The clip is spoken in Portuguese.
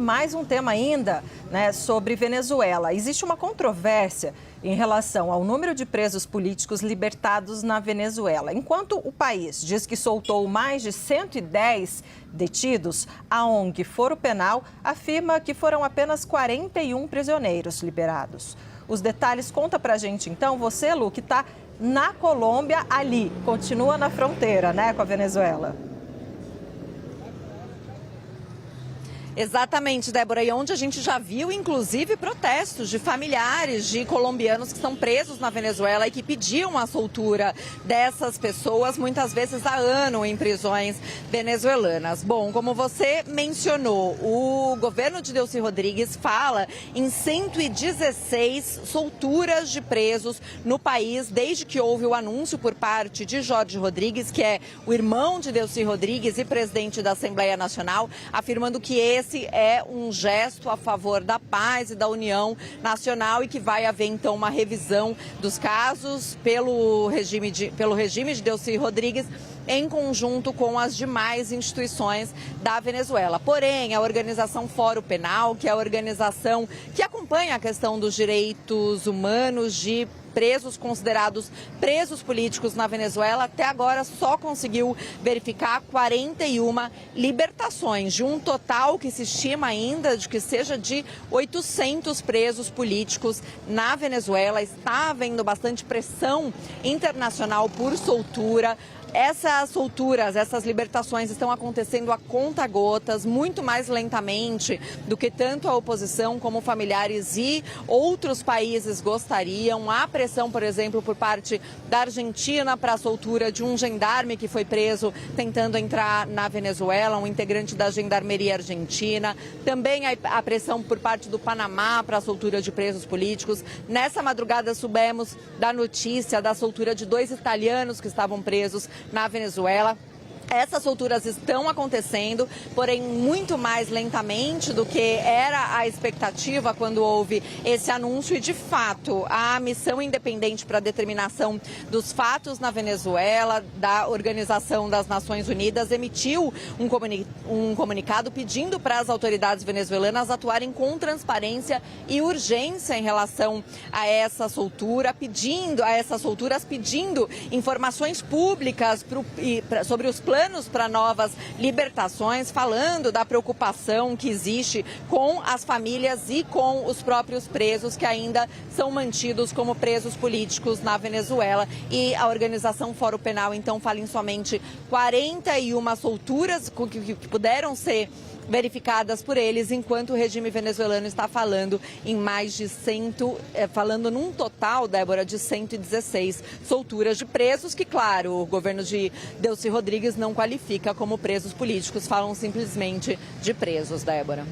Mais um tema ainda, né, sobre Venezuela. Existe uma controvérsia em relação ao número de presos políticos libertados na Venezuela. Enquanto o país diz que soltou mais de 110 detidos, a ONG Foro Penal afirma que foram apenas 41 prisioneiros liberados. Os detalhes conta pra gente então, você, Lu, que está na Colômbia ali, continua na fronteira, né, com a Venezuela. Exatamente, Débora, e onde a gente já viu, inclusive, protestos de familiares de colombianos que estão presos na Venezuela e que pediam a soltura dessas pessoas, muitas vezes há ano em prisões venezuelanas. Bom, como você mencionou, o governo de Delcy Rodrigues fala em 116 solturas de presos no país, desde que houve o anúncio por parte de Jorge Rodrigues, que é o irmão de Delcy Rodrigues e presidente da Assembleia Nacional, afirmando que esse é um gesto a favor da paz e da união nacional e que vai haver, então, uma revisão dos casos pelo regime de Delcy Rodrigues em conjunto com as demais instituições da Venezuela. Porém, a organização Foro Penal, que é a organização que acompanha a questão dos direitos humanos de presos considerados presos políticos na Venezuela, até agora só conseguiu verificar 41 libertações, de um total que se estima ainda de que seja de 800 presos políticos na Venezuela. Está havendo bastante pressão internacional por soltura. Essas solturas, essas libertações estão acontecendo a conta-gotas, muito mais lentamente do que tanto a oposição como familiares e outros países gostariam. Há pressão, por exemplo, por parte da Argentina para a soltura de um gendarme que foi preso tentando entrar na Venezuela, um integrante da Gendarmeria Argentina. Também há pressão por parte do Panamá para a soltura de presos políticos. Nessa madrugada soubemos da notícia da soltura de 2 italianos que estavam presos na Venezuela. Essas solturas estão acontecendo, porém muito mais lentamente do que era a expectativa quando houve esse anúncio. E, de fato, a missão independente para a determinação dos fatos na Venezuela, da Organização das Nações Unidas, emitiu um comunicado pedindo para as autoridades venezuelanas atuarem com transparência e urgência em relação a essa soltura, pedindo informações públicas sobre os planos para novas libertações, falando da preocupação que existe com as famílias e com os próprios presos que ainda são mantidos como presos políticos na Venezuela. E a organização Foro Penal, então, fala em somente 41 solturas que puderam ser verificadas por eles, enquanto o regime venezuelano está falando em mais de falando num total, Débora, de 116 solturas de presos, que, claro, o governo de Delcy Rodrigues não qualifica como presos políticos, falam simplesmente de presos, Débora.